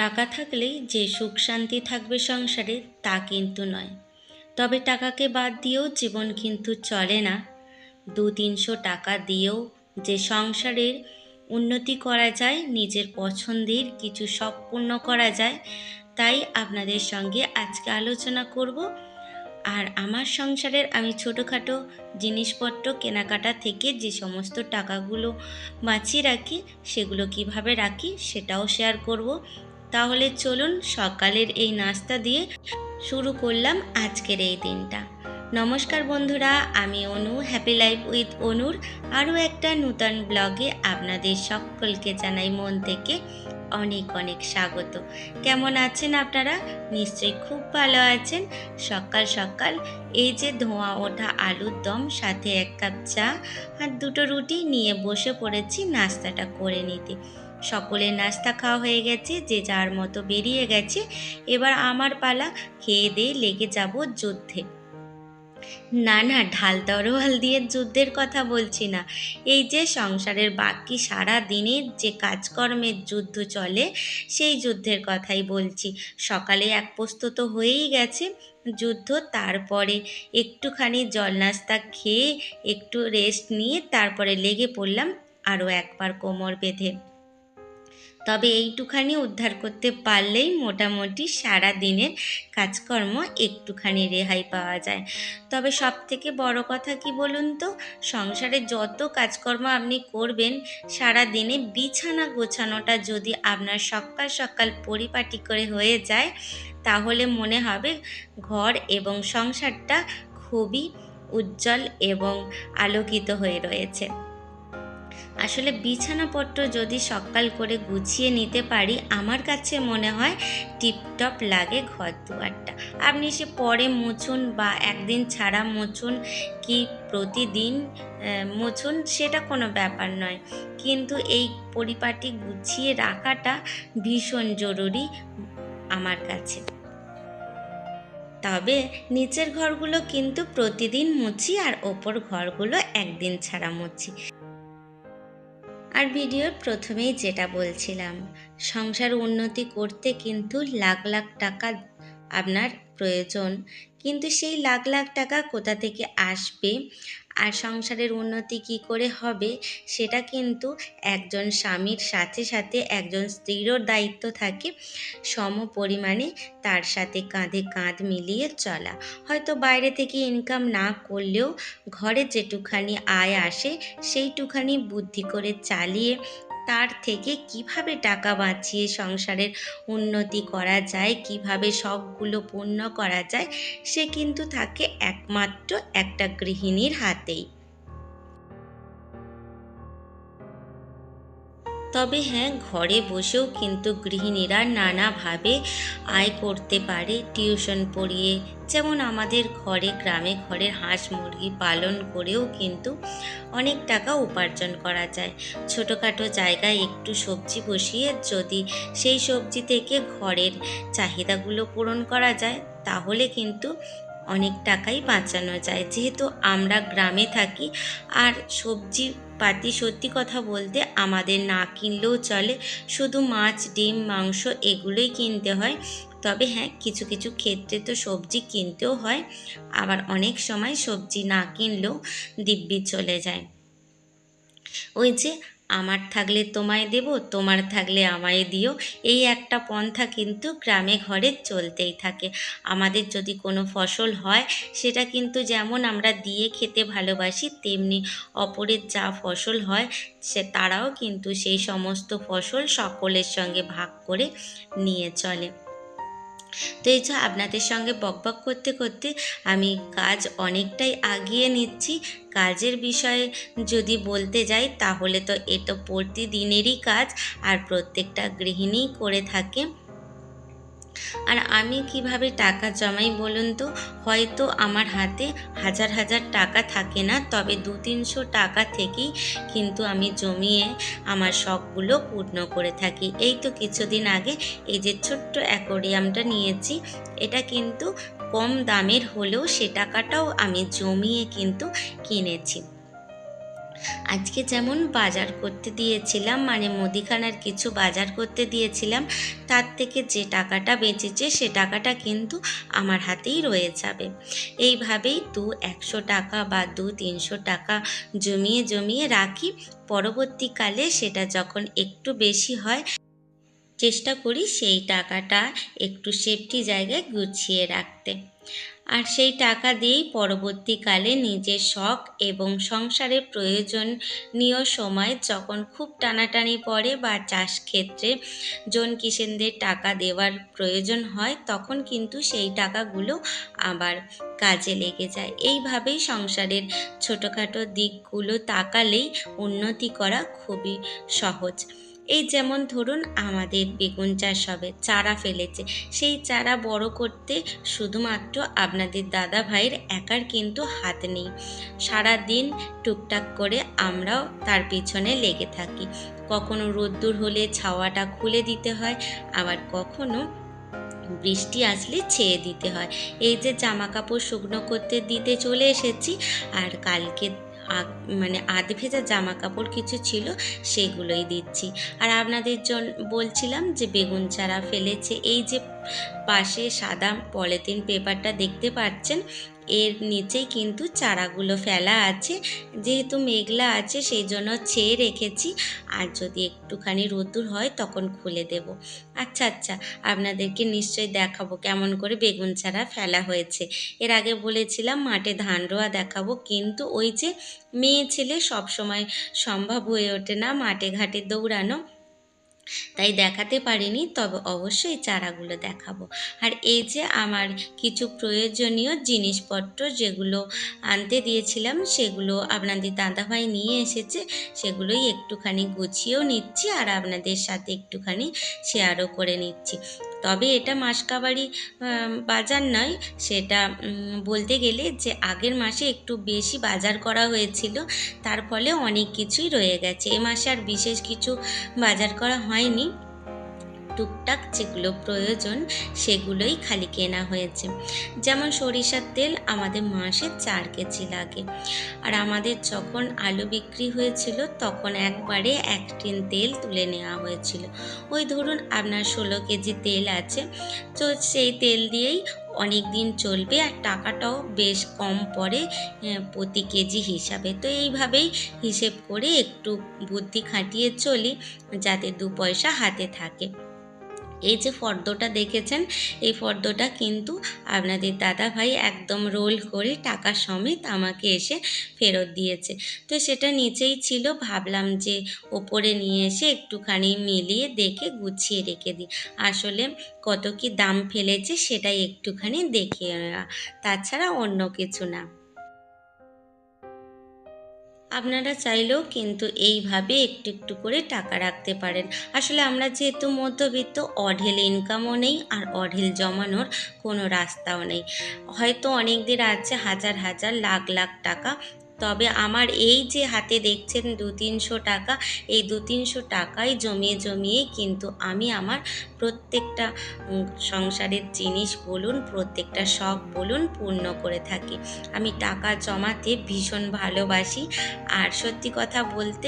টাকা থাকলেই যে সুখ শান্তি থাকবে সংসারে তা কিন্তু নয়। তবে টাকাকে বাদ দিয়েও জীবন কিন্তু চলে না। 200-300 টাকা দিয়েও যে সংসারের উন্নতি করা যায়, নিজের পছন্দের কিছু শখ পূর্ণ করা যায়, তাই আপনাদের সঙ্গে আজকে আলোচনা করব। আর আমার সংসারের আমি ছোটোখাটো জিনিসপত্র কেনাকাটা থেকে যে সমস্ত টাকাগুলো বাঁচিয়ে রাখি, সেগুলো কিভাবে রাখি সেটাও শেয়ার করব। তাহলে চলুন সকালের এই নাস্তা দিয়ে শুরু করলাম আজকের এই দিনটা। নমস্কার বন্ধুরা, আমি অনু, হ্যাপি লাইফ উইথ অনুর আরও একটা নূতন ব্লগে আপনাদের সকলকে জানাই মন থেকে অনেক অনেক স্বাগত। কেমন আছেন আপনারা? নিশ্চয়ই খুব ভালো আছেন। সকাল সকাল এই যে ধোঁয়া ওঠা আলুর দম, সাথে 1 কাপ চা আর 2টো রুটি নিয়ে বসে পড়েছি নাস্তাটা করে নিতে। সকলের নাস্তা খাওয়া হয়ে গেছে, যে যার মতো বেরিয়ে গেছে। এবার আমার পালা, খেয়ে দিয়ে লেগে যাব যুদ্ধে। না না, ঢাল তরোয়াল দিয়ে যুদ্ধের কথা বলছি না, এই যে সংসারের বাকি সারা দিনের যে কাজকর্মের যুদ্ধ চলে, সেই যুদ্ধের কথাই বলছি। সকালে এক পোস্ত তো হয়েই গেছে যুদ্ধ, তারপরে একটুখানি জল নাস্তা খেয়ে একটু রেস্ট নিয়ে তারপরে লেগে পড়লাম আরও একবার কোমর বেঁধে। তবে এইটুখানি উদ্ধার করতে পারলেই মোটামুটি সারা দিনের কাজকর্ম একটুখানি রেহাই পাওয়া যায়। তবে সব থেকে বড় কথা কি বলুন তো, সংসারে যত কাজকর্ম আপনি করবেন সারা দিনে, বিছানা গোছানোটা যদি আপনার সকাল সকাল পরিপাটি করে হয়ে যায়, তাহলে মনে হবে ঘর এবং সংসারটা খুবই উজ্জ্বল এবং আলোকিত হয়ে রয়েছে। আসলে বিছানাপত্র যদি সকাল করে গুছিয়ে নিতে পারি, আমার কাছে মনে হয় টিপটপ লাগে ঘর দুয়ারটা। আপনি সে পরে মুছুন বা একদিন ছাড়া মুছুন কি প্রতিদিন মুছুন, সেটা কোনো ব্যাপার নয়, কিন্তু এই পরিপাটি গুছিয়ে রাখাটা ভীষণ জরুরি আমার কাছে। তবে নিচের ঘরগুলো কিন্তু প্রতিদিন মুছি, আর ওপর ঘরগুলো একদিন ছাড়া মুছি। আর ভিডিওর প্রথমেই যেটা বলছিলাম, সংসার উন্নতি করতে কিন্তু লাখ লাখ টাকা আপনার প্রয়োজন, কিন্তু সেই লাখ লাখ টাকা কোথা থেকে আসবে আর সংসারের উন্নতি কি করে হবে, সেটা কিন্তু একজন স্বামীর সাথে সাথে একজন স্ত্রীরও দায়িত্ব থাকে সম পরিমাণে তার সাথে কাঁধে কাঁধ মিলিয়ে চলা। হয়তো বাইরে থেকে ইনকাম না করলেও ঘরে যেটুখানি আয় আসে সেইটুখানি বুদ্ধি করে চালিয়ে তার থেকে কিভাবে টাকা বাঁচিয়ে সংসারের উন্নতি করা যায়, কিভাবে শখগুলো পূর্ণ করা যায়, সে কিন্তু থাকে একমাত্র একটা গৃহিণীর হাতেই। তবে হ্যাঁ, ঘরে বসেও কিন্তু গৃহিণীরা নানাভাবে আয় করতে পারে। টিউশন পড়িয়ে, যেমন আমাদের ঘরে গ্রামে ঘরের হাঁস মুরগি পালন করেও কিন্তু অনেক টাকা উপার্জন করা যায়। ছোটোখাটো জায়গায় একটু সবজি বসিয়ে যদি সেই সবজি থেকে ঘরের চাহিদাগুলো পূরণ করা যায়, তাহলে কিন্তু অনেক টাকাই বাঁচানো যায়। যেহেতু আমরা গ্রামে থাকি, আর সবজি পাতি সত্যি কথা বলতে আমাদের না কিনলেও চলে, শুধু মাছ ডিম মাংস এগুলোই কিনতে হয়। তবে হ্যাঁ, কিছু কিছু ক্ষেত্রে তো সবজি কিনতেও হয়, আবার অনেক সময় সবজি না কিনলেও দিব্যি চলে যায়। ওই যে আমার থাকলে তোমায় দেব, তোমার থাকলে আমায় দিও, এই একটা পন্থা কিন্তু গ্রামে ঘরে চলতেই থাকে। আমাদের যদি কোনো ফসল হয়, সেটা কিন্তু যেমন আমরা দিয়ে খেতে ভালোবাসি, তেমনি অপরের যা ফসল হয় তারাও কিন্তু সেই সমস্ত ফসল সকলের সঙ্গে ভাগ করে নিয়ে চলে। তো এই যে আপনাদের সঙ্গে বকবক করতে করতে আমি কাজ অনেকটাই আগিয়ে নিচ্ছি। কাজের বিষয়ে যদি বলতে যাই, তাহলে তো এটা প্রতিদিনেরই কাজ, আর প্রত্যেকটা গৃহিণী করে থাকে। আর আমি কিভাবে টাকা জমাই বলুন তো? হয়তো আমার হাতে হাজার হাজার টাকা থাকে না, তবে 200-300 টাকা থেকেই কিন্তু আমি জমিয়ে আমার শখগুলো পূর্ণ করে থাকি। এই তো কিছুদিন আগে এই যে ছোট্ট অ্যাকোয়ারিয়ামটা নিয়েছি, এটা কিন্তু কম দামের হলেও সে টাকাটাও আমি জমিয়ে কিন্তু কিনেছি। আজকে যেমন বাজার করতে দিয়েছিলাম, মানে মুদিখানার কিছু বাজার করতে দিয়েছিলাম, তার থেকে যে টাকাটা বেঁচেছে সে টাকাটা কিন্তু আমার হাতেই রয়ে যাবে। এইভাবেই 100 টাকা বা 300 টাকা জমিয়ে জমিয়ে রাখি। পরবর্তীকালে সেটা যখন একটু বেশি হয়, চেষ্টা করি সেই টাকাটা একটু সেফটি জায়গায় গুছিয়ে রাখতে। আর সেই টাকা দিয়েই পরবর্তীকালে নিজের শখ এবং সংসারের প্রয়োজনীয় সময় যখন খুব টানাটানি পড়ে বা চাষ ক্ষেত্রে জন কিষেনদের টাকা দেওয়ার প্রয়োজন হয়, তখন কিন্তু সেই টাকাগুলো আবার কাজে লেগে যায়। এইভাবেই সংসারের ছোটোখাটো দিকগুলো তাকালেই উন্নতি করা খুবই সহজ। এই যেমন ধরুন, আমাদের বেগুন চাষ হবে, চারা ফেলেছে, সেই চারা বড় করতে শুধুমাত্র আপনাদের দাদা ভাইয়ের একার কিন্তু হাত নেই। সারা দিন টুকটাক করে আমরাও তার পিছনে লেগে থাকি। কখনো রোদ্দুর হলে ছাওয়াটা খুলে দিতে হয়, আবার কখনো বৃষ্টি আসলে ছেয়ে দিতে হয়। এই যে জামা কাপড় শুকনো করতে দিতে চলে এসেছি, আর কালকে মানে আধ ভেজা জামা কাপড় কিছু ছিল, সেগুলোই দিচ্ছি। আর আপনাদের বলছিলাম যে বেগুন চারা ফেলেছে, এই যে পাশে সাদা পলিথিন পেপারটা দেখতে পাচ্ছেন, এর নিচেই কিন্তু চারাগুলো ফেলা আছে। যেহেতু মেঘলা আছে সেই জন্য ছেয়ে রেখেছি, আর যদি একটুখানি রোদ্দুর হয় তখন খুলে দেব। আচ্ছা আচ্ছা, আপনাদেরকে নিশ্চয়ই দেখাবো কেমন করে বেগুন চারা ফেলা হয়েছে। এর আগে বলেছিলাম মাঠে ধান রোয়া দেখাবো, কিন্তু ওই যে মেয়ে ছেলে সব সময় সম্ভব হয়ে ওঠে না মাঠে ঘাটে দৌড়ানো, তাই দেখাতে পারিনি। তবে অবশ্যই চারাগুলো দেখাবো। আর এই যে আমার কিছু প্রয়োজনীয় জিনিসপত্র যেগুলো আনতে দিয়েছিলাম, সেগুলো আপনাদের দাদাভাই নিয়ে এসেছে, সেগুলোই একটুখানি গুছিয়েও নিচ্ছি আর আপনাদের সাথে একটুখানি শেয়ারও করে নিচ্ছি। তবে এটা মাসকাবারি বাজার নয়, সেটা বলতে গেলে যে আগের মাসে একটু বেশি বাজার করা হয়েছিল, তার ফলে অনেক কিছুই রয়ে গেছে। এ মাসে আর বিশেষ কিছু বাজার করা হয়নি, টুকটাক যেগুলো প্রয়োজন সেগুলোই খালি কেনা হয়েছে। যেমন সরিষার তেল আমাদের মাসে 4 কেজি লাগে। আর আমাদের যখন আলু বিক্রি হয়েছিল তখন একবারে 1 টিন তেল তুলে নেওয়া হয়েছিল। ওই ধরুন আপনার 16 কেজি তেল আছে, তো সেই তেল দিয়েই অনেক দিন চলবে, আর টাকাটাও বেশ কম পড়ে প্রতি কেজি হিসাবে। তো এইভাবেই হিসেব করে একটু বুদ্ধি খাটিয়ে চলি, যাতে 2 পয়সা হাতে থাকে। এই যে ফর্দটা দেখেছেন, এই ফর্দটা কিন্তু আপনাদের দাদা ভাই একদম রোল করে টাকা সমেত আমাকে এসে ফেরত দিয়েছে। তো সেটা নিচেই ছিল, ভাবলাম যে ওপরে নিয়ে এসে একটুখানি মিলিয়ে দেখে গুছিয়ে রেখে দিই। আসলে কত কি দাম ফেলেছে সেটাই একটুখানি দেখে নেওয়া, তাছাড়া অন্য কিছু না। আপনারা চাইলেও কিন্তু এইভাবে একটু একটু করে টাকা রাখতে পারেন। আসলে আমরা যেহেতু মধ্যবিত্ত, অঢেল ইনকামও নেই আর অঢেল জমানোর কোনো রাস্তাও নেই। হয়তো অনেকদের আছে হাজার হাজার লাখ লাখ টাকা, তবে আমার এই যে হাতে দেখছেন 200-300 টাকা, এই 200-300 টাকাই জমিয়ে জমিয়ে কিন্তু আমি আমার প্রত্যেকটা সংসারের জিনিস বলুন, প্রত্যেকটা শখ বলুন, পূর্ণ করে থাকি। আমি টাকা জমাতে ভীষণ ভালোবাসি। আর সত্যি কথা বলতে,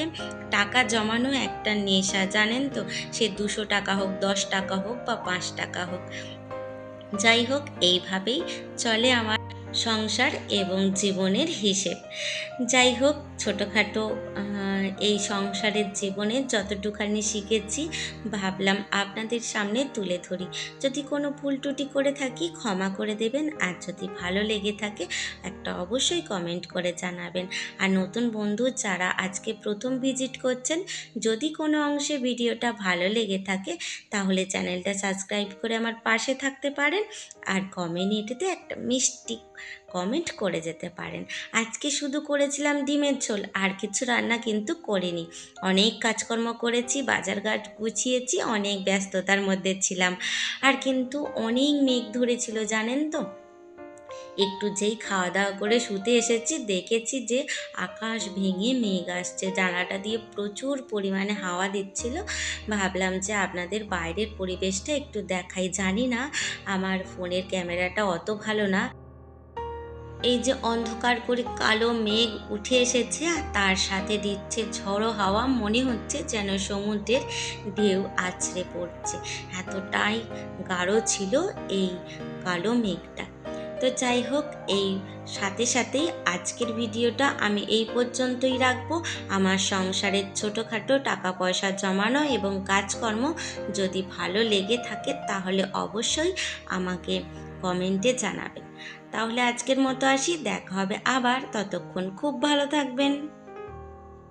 টাকা জমানো একটা নেশা, জানেন তো। সে 200 টাকা হোক, 10 টাকা হোক বা 5 টাকা হোক, যাই হোক, এইভাবেই চলে আমার সংসার এবং জীবনের হিসেব। যাই হোক, ছোটোখাটো এই সংসারের জীবনে যতটুখানি শিখেছি ভাবলাম আপনাদের সামনে তুলে ধরি। যদি কোনো ভুল ত্রুটি করে থাকি ক্ষমা করে দেবেন, আর যদি ভালো লেগে থাকে একটা অবশ্যই কমেন্ট করে জানাবেন। আর নতুন বন্ধু যারা আজকে প্রথম ভিজিট করছেন, যদি কোনো অংশে ভিডিওটা ভালো লেগে থাকে তাহলে চ্যানেলটা সাবস্ক্রাইব করে আমার পাশে থাকতে পারেন, আর কমিউনিটিতে একটা মিষ্টি কমেন্ট করে যেতে পারেন। আজকে শুধু করেছিলাম ডিমের ঝোল, আর কিছু রান্না কিন্তু করিনি। অনেক কাজকর্ম করেছি, বাজারঘাট গুছিয়েছি, অনেক ব্যস্ততার মধ্যে ছিলাম। আর কিন্তু অনেক মেঘ ধরেছিল, জানেন তো। একটু যেই খাওয়া দাওয়া করে শুতে এসেছি, দেখেছি যে আকাশ ভেঙে মেঘ আসছে, জানালাটা দিয়ে প্রচুর পরিমাণে হাওয়া দিচ্ছিল। ভাবলাম যে আপনাদের বাইরের পরিবেশটা একটু দেখাই। জানি না আমার ফোনের ক্যামেরাটা অত ভালো না, এই যে অন্ধকার করে কালো মেঘ উঠে এসেছে আর তার সাথে দিচ্ছে ঝড়ো হাওয়া, মনে হচ্ছে যেন সমুদ্রের ঢেউ আছড়ে পড়ছে, এতটাই গাঢ় ছিল এই কালো মেঘটা। তো যাই হোক, এই সাথে সাথেই আজকের ভিডিওটা আমি এই পর্যন্তই রাখবো। আমার সংসারের ছোটোখাটো টাকা পয়সা জমানো এবং কাজকর্ম যদি ভালো লেগে থাকে তাহলে অবশ্যই আমাকে কমেন্টে জানাবেন। তাহলে আজকের মতো আসি, দেখা হবে আবার, ততক্ষণ খুব ভালো থাকবেন।